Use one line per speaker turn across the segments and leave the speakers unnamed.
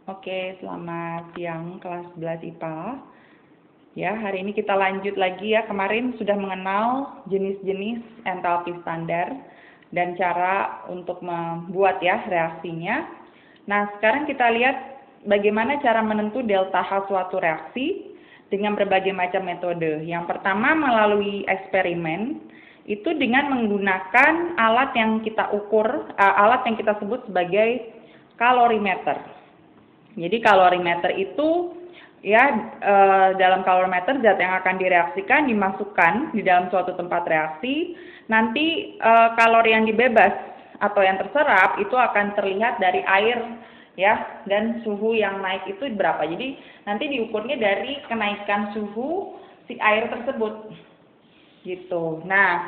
Oke, selamat siang kelas 11 IPA. Ya, hari ini kita lanjut lagi ya. Kemarin sudah mengenal jenis-jenis entalpi standar dan cara untuk membuat ya reaksinya. Nah, sekarang kita lihat bagaimana cara menentu delta H suatu reaksi dengan berbagai macam metode. Yang pertama melalui eksperimen, itu dengan menggunakan alat yang kita ukur, alat yang kita sebut sebagai kalorimeter. Jadi kalorimeter itu ya dalam kalorimeter zat yang akan direaksikan dimasukkan di dalam suatu tempat reaksi. Nanti kalori yang dibebas atau yang terserap itu akan terlihat dari air ya, dan suhu yang naik itu berapa. Jadi nanti diukurnya dari kenaikan suhu si air tersebut. Gitu. Nah,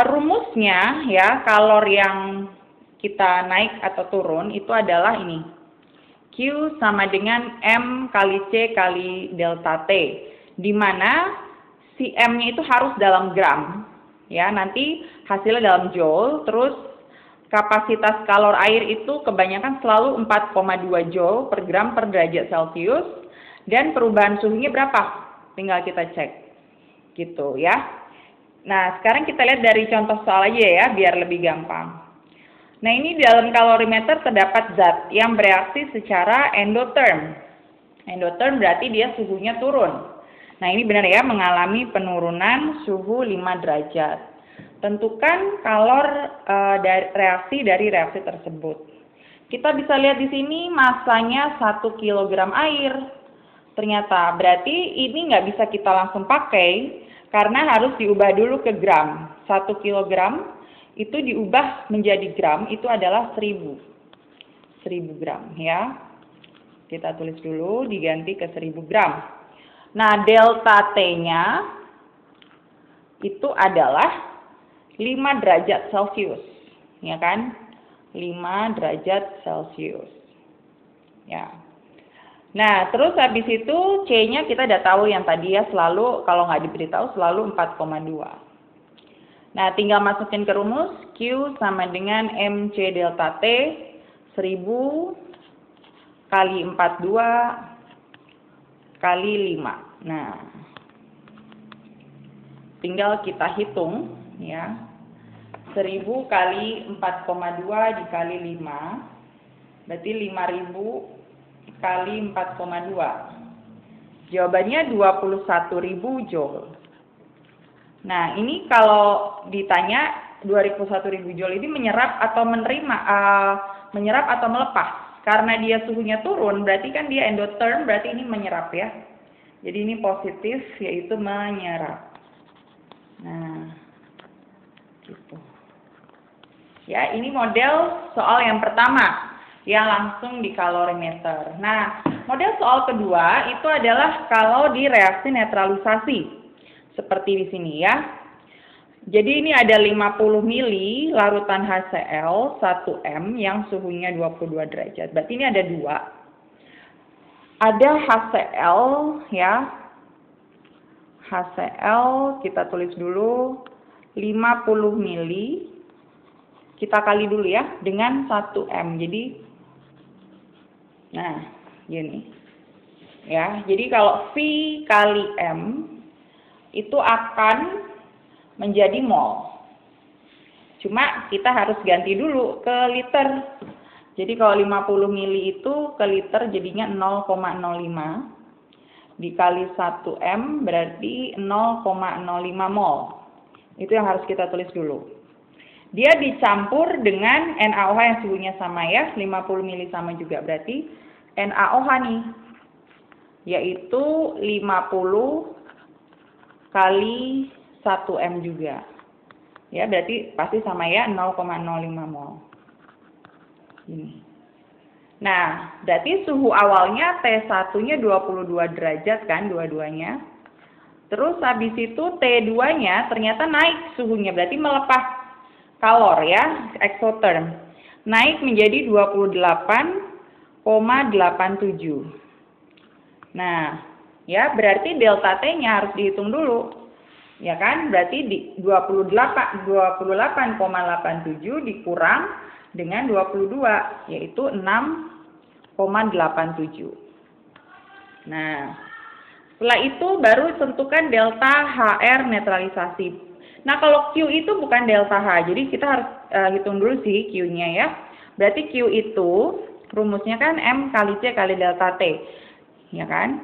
rumusnya ya kalor yang kita naik atau turun itu adalah ini. Q sama dengan M kali C kali delta T, di mana si M-nya itu harus dalam gram, ya nanti hasilnya dalam joule, terus kapasitas kalor air itu kebanyakan selalu 4,2 joule per gram per derajat Celcius, dan perubahan suhunya berapa? Tinggal kita cek, gitu ya. Nah, sekarang kita lihat dari contoh soal aja ya, biar lebih gampang. Nah, ini di dalam kalorimeter terdapat zat yang bereaksi secara endotherm. Endotherm berarti dia suhunya turun. Nah, ini benar ya, mengalami penurunan suhu 5 derajat. Tentukan kalor reaksi dari reaksi tersebut. Kita bisa lihat di sini masanya 1 kg air. Ternyata berarti ini nggak bisa kita langsung pakai karena harus diubah dulu ke gram. 1 kg itu diubah menjadi gram, itu adalah 1000 gram ya. Kita tulis dulu, diganti ke 1000 gram. Nah, delta T-nya itu adalah 5 derajat Celcius, ya kan? 5 derajat Celcius. Ya. Nah, terus habis itu C-nya kita udah tahu yang tadi ya, selalu kalau nggak diberitahu selalu 4,2. Nah, tinggal masukin ke rumus, Q sama dengan MC delta T, 1000 kali 42 kali 5. Nah, tinggal kita hitung ya, 1000 kali 4,2 dikali 5, berarti 5000 kali 4,2. Jawabannya 21.000 joule. Nah, ini kalau ditanya 21.000 joule ini menyerap atau menerima, menyerap atau melepas. Karena dia suhunya turun, berarti kan dia endotherm, berarti ini menyerap ya. Jadi ini positif, yaitu menyerap. Nah, gitu. Ya, ini model soal yang pertama, yang langsung di kalorimeter. Nah, model soal kedua itu adalah kalau di reaksi netralisasi. Seperti di sini ya. Jadi ini ada 50 mili larutan HCl 1M yang suhunya 22 derajat. Berarti ini ada dua. Ada HCl ya. HCl kita tulis dulu 50 mili. Kita kali dulu ya dengan 1M. Jadi nah, gini. Ya, jadi kalau V kali M itu akan menjadi mol. Cuma kita harus ganti dulu ke liter. Jadi kalau 50 mili itu ke liter jadinya 0,05. Dikali 1M berarti 0,05 mol. Itu yang harus kita tulis dulu. Dia dicampur dengan NaOH yang suhunya sama ya. 50 mili sama juga berarti NaOH nih. Yaitu 50 kali 1M juga. Ya, berarti pasti sama ya, 0,05 mol. Ini. Nah, berarti suhu awalnya T1-nya 22 derajat kan, dua-duanya. Terus habis itu T2-nya ternyata naik suhunya, berarti melepas kalor ya, exotherm. Naik menjadi 28,87. Nah, ya, berarti delta T-nya harus dihitung dulu. Ya kan? Berarti di 28,87 dikurang dengan 22, yaitu 6 Nah, setelah itu baru tentukan delta HR netralisasi. Nah, kalau Q itu bukan delta H, jadi kita harus hitung dulu sih Q-nya ya. Berarti Q itu rumusnya kan M kali C kali delta T, ya kan?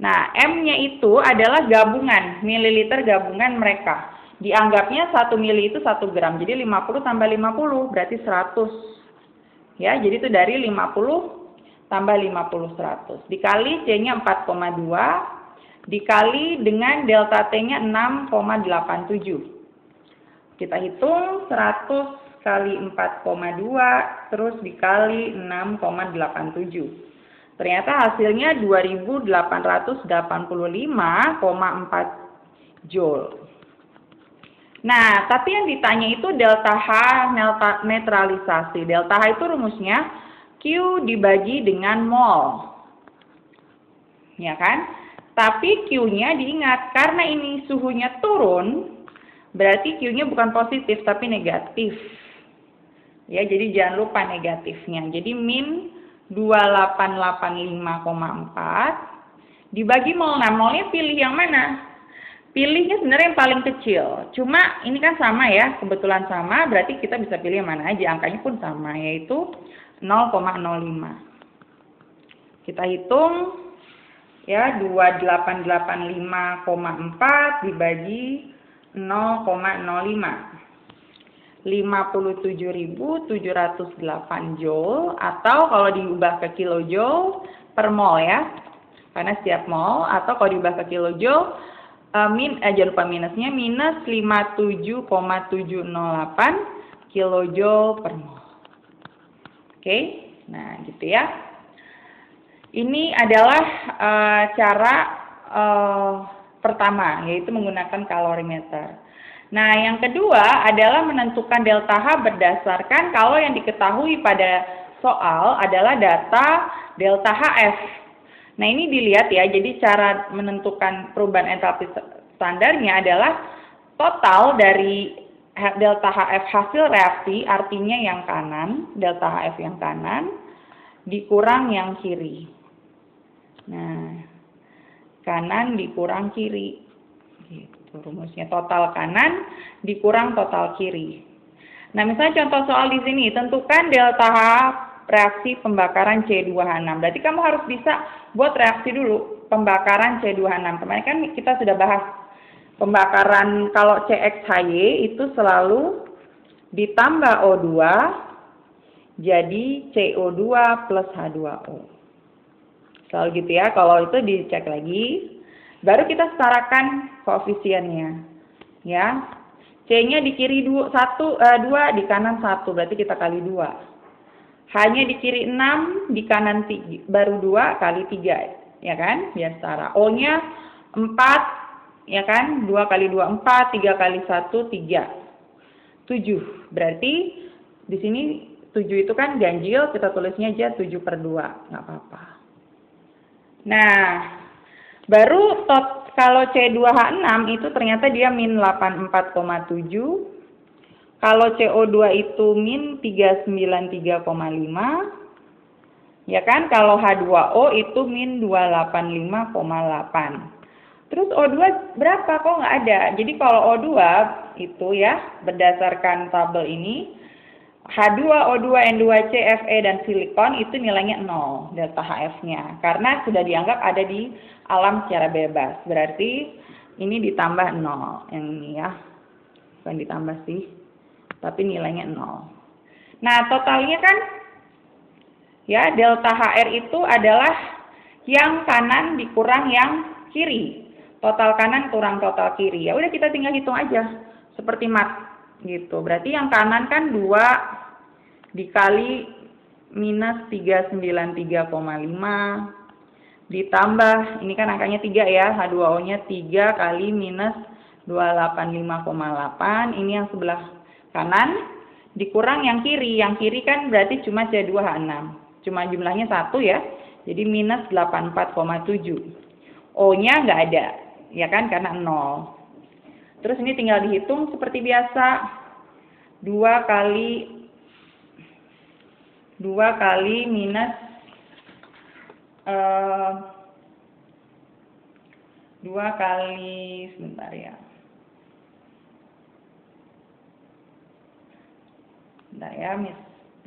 Nah, M-nya itu adalah gabungan, mililiter gabungan mereka. Dianggapnya 1 mili itu 1 gram, jadi 50 tambah 50 berarti 100. Ya, jadi itu dari 50 tambah 50 100. Dikali C-nya 4,2. Dikali dengan delta T-nya 6,87. Kita hitung 100 kali 4,2 terus dikali 6,87. Ternyata hasilnya 2885,4 Joule. Nah, tapi yang ditanya itu delta H netralisasi. Delta H itu rumusnya Q dibagi dengan mol. Ya kan? Tapi Q-nya diingat, karena ini suhunya turun, berarti Q-nya bukan positif, tapi negatif. Ya, jadi jangan lupa negatifnya. Jadi min 2885,4 dibagi mol. Nah, molnya pilih yang mana? Pilihnya sebenarnya yang paling kecil. Cuma ini kan sama ya, kebetulan sama, berarti kita bisa pilih yang mana aja. Angkanya pun sama, yaitu 0,05. Kita hitung. Ya, 2885,4 dibagi 0,05. 57.708 Joule, atau kalau diubah ke kilojoule per mol ya. Karena setiap mol, atau kalau diubah ke kilojoule jangan lupa minusnya, minus 57,708 kilojoule per mol. Oke, nah gitu ya. Ini adalah cara pertama, yaitu menggunakan kalorimeter. Nah, yang kedua adalah menentukan delta H berdasarkan kalau yang diketahui pada soal adalah data delta HF. Nah, ini dilihat ya, jadi cara menentukan perubahan entalpi standarnya adalah total dari delta HF hasil reaksi, artinya yang kanan, delta HF yang kanan, dikurang yang kiri. Nah, kanan dikurang kiri. Gitu rumusnya, total kanan dikurang total kiri. Nah, misalnya contoh soal di sini, tentukan delta H reaksi pembakaran C2H6. Berarti kamu harus bisa buat reaksi dulu pembakaran C2H6. Kemarin kan kita sudah bahas pembakaran kalau CXHY itu selalu ditambah O2 jadi CO2 plus H2O. Selalu gitu ya, kalau itu dicek lagi, baru kita setarakan koefisiennya. Ya, C-nya di kiri 2, di kanan 1, berarti kita kali 2. H-nya di kiri 6, di kanan 3, baru 2 kali 3, ya kan? Biar setara. O-nya 4, ya kan? 2 kali 2, 4, 3 kali 1, 3. 7, berarti di sini 7 itu kan ganjil, kita tulisnya aja 7/2, nggak apa-apa. Nah, baru kalau C2H6 itu ternyata dia min 84,7. Kalau CO2 itu min 393,5. Ya kan? Kalau H2O itu min 285,8. Terus O2 berapa? Kok nggak ada? Jadi kalau O2 itu ya, berdasarkan tabel ini, H2, O2, N2C, Fe, dan silikon itu nilainya 0, delta HF-nya. Karena sudah dianggap ada di alam secara bebas. Berarti ini ditambah 0. Yang ini ya. Bukan ditambah sih. Tapi nilainya 0. Nah, totalnya kan, ya, delta HR itu adalah yang kanan dikurang yang kiri. Total kanan kurang total kiri. Ya udah kita tinggal hitung aja. Seperti mat. Gitu. Berarti yang kanan kan 2 dikali minus 393,5 ditambah, ini kan angkanya 3 ya, H2O-nya 3 kali minus 285,8, ini yang sebelah kanan, dikurang yang kiri kan berarti cuma C2H6, cuma jumlahnya 1 ya, jadi minus 84,7, O-nya nggak ada, ya kan, karena 0. Terus ini tinggal dihitung seperti biasa. 2 kali 2 kali minus 2 kali, sebentar ya. Sebentar ya, Miss.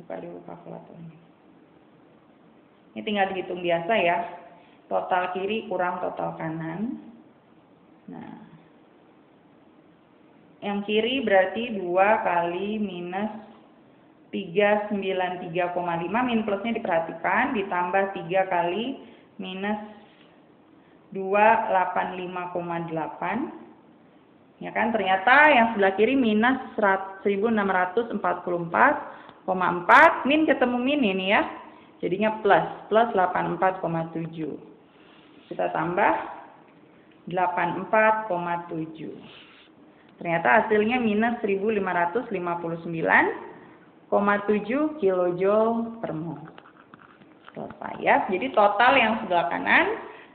Buka dulu kalkulatornya. Ini tinggal dihitung biasa ya. Total kiri kurang total kanan. Nah, yang kiri berarti 2 kali minus 393,5, min plusnya diperhatikan, ditambah 3 kali minus 285,8. Ya kan, ternyata yang sebelah kiri minus 1644,4, min ketemu min ini ya. Jadinya plus 84,7. Kita tambah 84,7. Ternyata hasilnya minus 1559,7 kilojoule per mol. Selesai ya. Jadi total yang sebelah kanan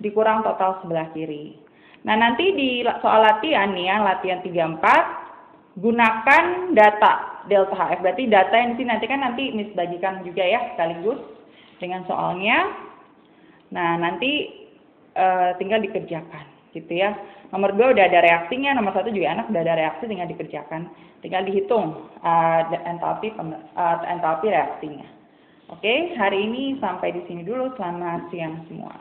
dikurang total sebelah kiri. Nah, nanti di soal latihan nih ya, latihan 34, gunakan data delta HF. Berarti data yang di sini nanti Miss bagikan juga ya sekaligus dengan soalnya. Nah, nanti tinggal dikerjakan gitu ya. Nomor 2 udah ada reaksinya, nomor 1 juga anak udah ada reaksi, tinggal dikerjakan. Tinggal dihitung entalpi reaksinya. Oke, hari ini sampai di sini dulu. Selamat siang semua.